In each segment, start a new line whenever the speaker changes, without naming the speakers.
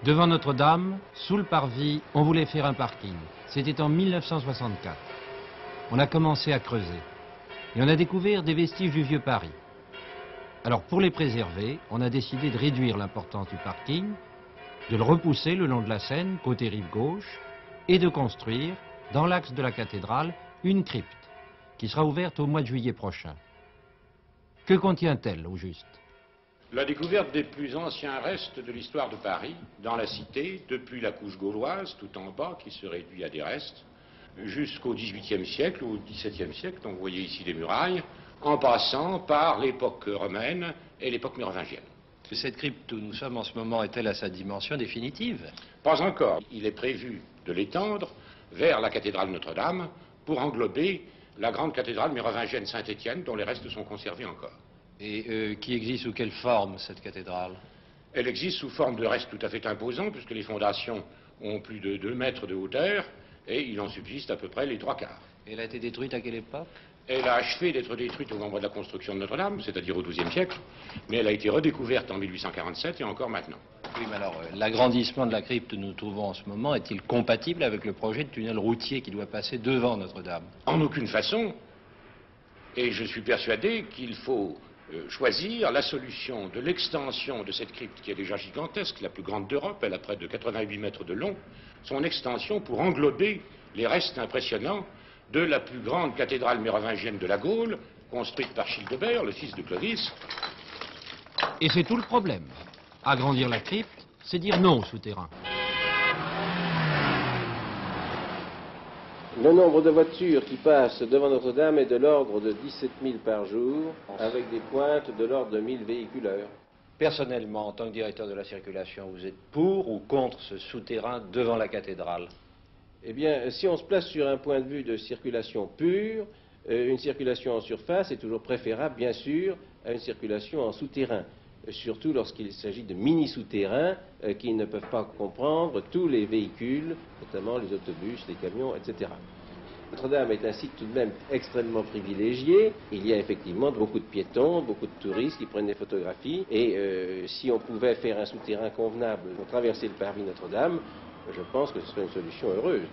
Devant Notre-Dame, sous le parvis, on voulait faire un parking. C'était en 1964. On a commencé à creuser. Et on a découvert des vestiges du vieux Paris. Alors pour les préserver, on a décidé de réduire l'importance du parking, de le repousser le long de la Seine, côté rive gauche, et de construire, dans l'axe de la cathédrale, une crypte, qui sera ouverte au mois de juillet prochain. Que contient-elle, au juste?
La découverte des plus anciens restes de l'histoire de Paris, dans la cité, depuis la couche gauloise, tout en bas, qui se réduit à des restes, jusqu'au XVIIIe siècle ou au XVIIe siècle, donc vous voyez ici les murailles, en passant par l'époque romaine et l'époque mérovingienne.
Cette crypte où nous sommes en ce moment est-elle à sa dimension définitive?
Pas encore. Il est prévu de l'étendre vers la cathédrale Notre-Dame pour englober la grande cathédrale mérovingienne Saint-Étienne, dont les restes sont conservés encore.
Et qui existe sous quelle forme, cette cathédrale?
Elle existe sous forme de restes tout à fait imposants, puisque les fondations ont plus de 2 mètres de hauteur, et il en subsiste à peu près les 3/4.
Elle a été détruite à quelle époque?
Elle a achevé d'être détruite au moment de la construction de Notre-Dame, c'est-à-dire au XIIe siècle, mais elle a été redécouverte en 1847 et encore maintenant.
Oui, mais alors, l'agrandissement de la crypte que nous trouvons en ce moment est-il compatible avec le projet de tunnel routier qui doit passer devant Notre-Dame?
En aucune façon, et je suis persuadé qu'il faut choisir la solution de l'extension de cette crypte qui est déjà gigantesque, la plus grande d'Europe, elle a près de 88 mètres de long, son extension pour englober les restes impressionnants de la plus grande cathédrale mérovingienne de la Gaule, construite par Childebert, le fils de Clovis.
Et c'est tout le problème. Agrandir la crypte, c'est dire non au souterrain.
Le nombre de voitures qui passent devant Notre-Dame est de l'ordre de 17 000 par jour, avec des pointes de l'ordre de 1000 véhiculeurs.
Personnellement, en tant que directeur de la circulation, vous êtes pour ou contre ce souterrain devant la cathédrale?
Eh bien, si on se place sur un point de vue de circulation pure, une circulation en surface est toujours préférable, bien sûr, à une circulation en souterrain. Surtout lorsqu'il s'agit de mini-souterrains qui ne peuvent pas comprendre tous les véhicules, notamment les autobus, les camions, etc. Notre-Dame est un site tout de même extrêmement privilégié. Il y a effectivement beaucoup de piétons, beaucoup de touristes qui prennent des photographies. Et si on pouvait faire un souterrain convenable pour traverser le parvis Notre-Dame, je pense que ce serait une solution heureuse.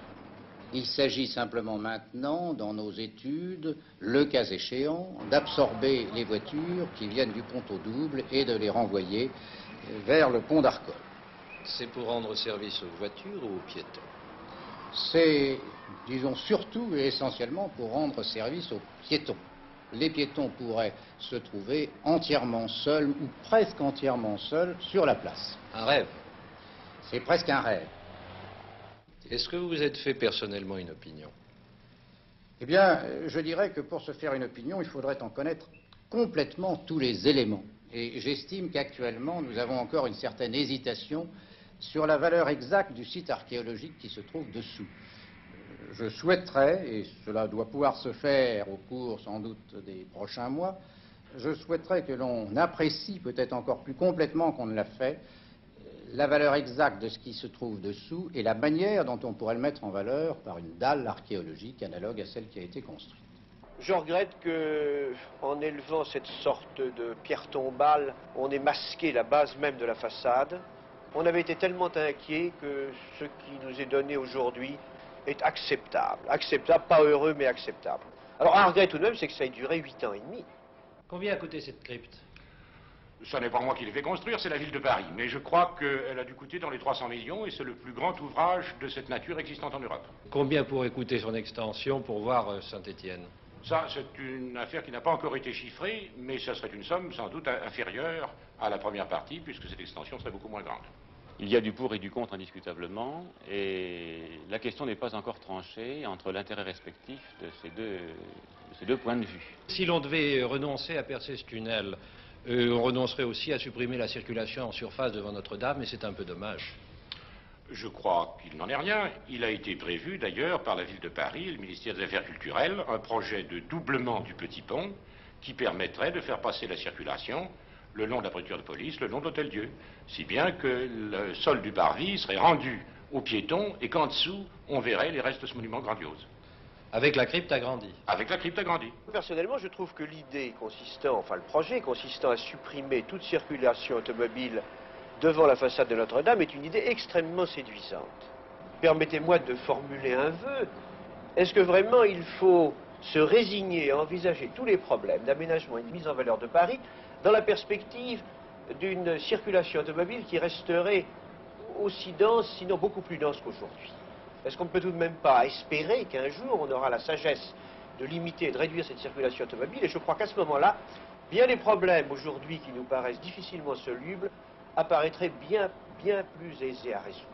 Il s'agit simplement maintenant, dans nos études, le cas échéant, d'absorber les voitures qui viennent du pont au double et de les renvoyer vers le pont d'Arcole.
C'est pour rendre service aux voitures ou aux piétons?
C'est, disons, surtout et essentiellement pour rendre service aux piétons. Les piétons pourraient se trouver entièrement seuls ou presque entièrement seuls sur la place.
Un rêve.
C'est presque un rêve.
Est-ce que vous vous êtes fait personnellement une opinion?
Eh bien, je dirais que pour se faire une opinion, il faudrait en connaître complètement tous les éléments. Et j'estime qu'actuellement, nous avons encore une certaine hésitation sur la valeur exacte du site archéologique qui se trouve dessous. Je souhaiterais, et cela doit pouvoir se faire au cours sans doute des prochains mois, je souhaiterais que l'on apprécie peut-être encore plus complètement qu'on ne l'a fait la valeur exacte de ce qui se trouve dessous et la manière dont on pourrait le mettre en valeur par une dalle archéologique analogue à celle qui a été construite.
Je regrette qu'en élevant cette sorte de pierre tombale, on ait masqué la base même de la façade. On avait été tellement inquiets que ce qui nous est donné aujourd'hui est acceptable. Acceptable, pas heureux, mais acceptable. Alors un regret tout de même, c'est que ça ait duré 8 ans et demi.
Combien a coûté cette crypte?
Ce n'est pas moi qui l'ai fait construire, c'est la ville de Paris. Mais je crois qu'elle a dû coûter dans les 300 millions et c'est le plus grand ouvrage de cette nature existant en Europe.
Combien pourrait coûter son extension pour voir Saint-Étienne?
Ça, c'est une affaire qui n'a pas encore été chiffrée, mais ça serait une somme sans doute inférieure à la première partie, puisque cette extension serait beaucoup moins grande.
Il y a du pour et du contre indiscutablement, et la question n'est pas encore tranchée entre l'intérêt respectif de ces deux points de vue.
Si l'on devait renoncer à percer ce tunnel, on renoncerait aussi à supprimer la circulation en surface devant Notre-Dame, et c'est un peu dommage.
Je crois qu'il n'en est rien. Il a été prévu d'ailleurs par la ville de Paris et le ministère des Affaires culturelles un projet de doublement du petit pont qui permettrait de faire passer la circulation le long de la préfecture de police, le long de l'Hôtel-Dieu, si bien que le sol du parvis serait rendu aux piétons et qu'en dessous on verrait les restes de ce monument grandiose.
Avec la crypte agrandie?
Avec la crypte agrandie.
Personnellement, je trouve que l'idée consistant, enfin le projet consistant à supprimer toute circulation automobile devant la façade de Notre-Dame est une idée extrêmement séduisante. Permettez-moi de formuler un vœu. Est-ce que vraiment il faut se résigner à envisager tous les problèmes d'aménagement et de mise en valeur de Paris dans la perspective d'une circulation automobile qui resterait aussi dense, sinon beaucoup plus dense qu'aujourd'hui? Est-ce qu'on ne peut tout de même pas espérer qu'un jour on aura la sagesse de limiter et de réduire cette circulation automobile? Et je crois qu'à ce moment-là, bien les problèmes aujourd'hui qui nous paraissent difficilement solubles apparaîtraient bien plus aisés à résoudre.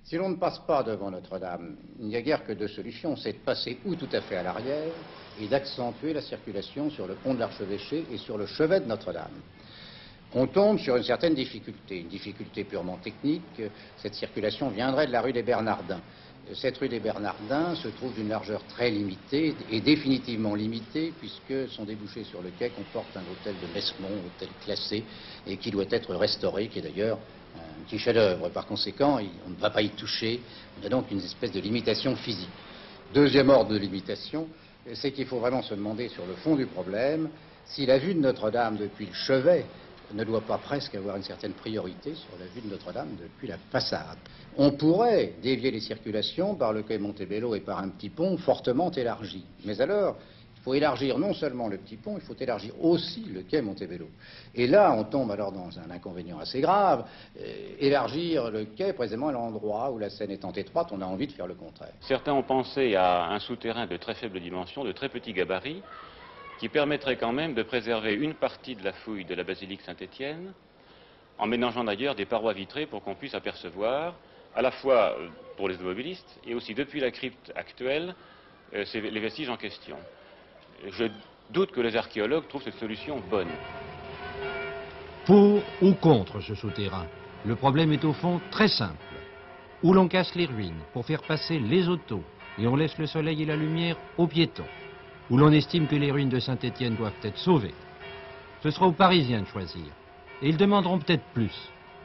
Si l'on ne passe pas devant Notre-Dame, il n'y a guère que deux solutions, c'est de passer ou tout à fait à l'arrière et d'accentuer la circulation sur le pont de l'Archevêché et sur le chevet de Notre-Dame. On tombe sur une certaine difficulté, une difficulté purement technique. Cette circulation viendrait de la rue des Bernardins. Cette rue des Bernardins se trouve d'une largeur très limitée et définitivement limitée puisque son débouché sur le quai comporte un hôtel de Mesmont, hôtel classé et qui doit être restauré, qui est d'ailleurs un petit chef-d'œuvre. Par conséquent, on ne va pas y toucher. On a donc une espèce de limitation physique. Deuxième ordre de limitation, c'est qu'il faut vraiment se demander sur le fond du problème si la vue de Notre-Dame depuis le chevet ne doit pas presque avoir une certaine priorité sur la vue de Notre-Dame depuis la façade. On pourrait dévier les circulations par le quai Montebello et par un petit pont fortement élargi. Mais alors, il faut élargir non seulement le petit pont, il faut élargir aussi le quai Montebello. Et là, on tombe alors dans un inconvénient assez grave. Élargir le quai précisément à l'endroit où la Seine étant étroite, on a envie de faire le contraire.
Certains ont pensé à un souterrain de très faible dimension, de très petit gabarit, qui permettrait quand même de préserver une partie de la fouille de la basilique Saint-Étienne, en mélangeant d'ailleurs des parois vitrées pour qu'on puisse apercevoir, à la fois pour les automobilistes et aussi depuis la crypte actuelle, les vestiges en question. Je doute que les archéologues trouvent cette solution bonne.
Pour ou contre ce souterrain, le problème est au fond très simple. Ou l'on casse les ruines pour faire passer les autos et on laisse le soleil et la lumière aux piétons, où l'on estime que les ruines de Saint-Étienne doivent être sauvées. Ce sera aux Parisiens de choisir. Et ils demanderont peut-être plus.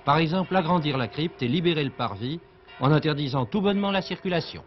Par exemple, agrandir la crypte et libérer le parvis en interdisant tout bonnement la circulation.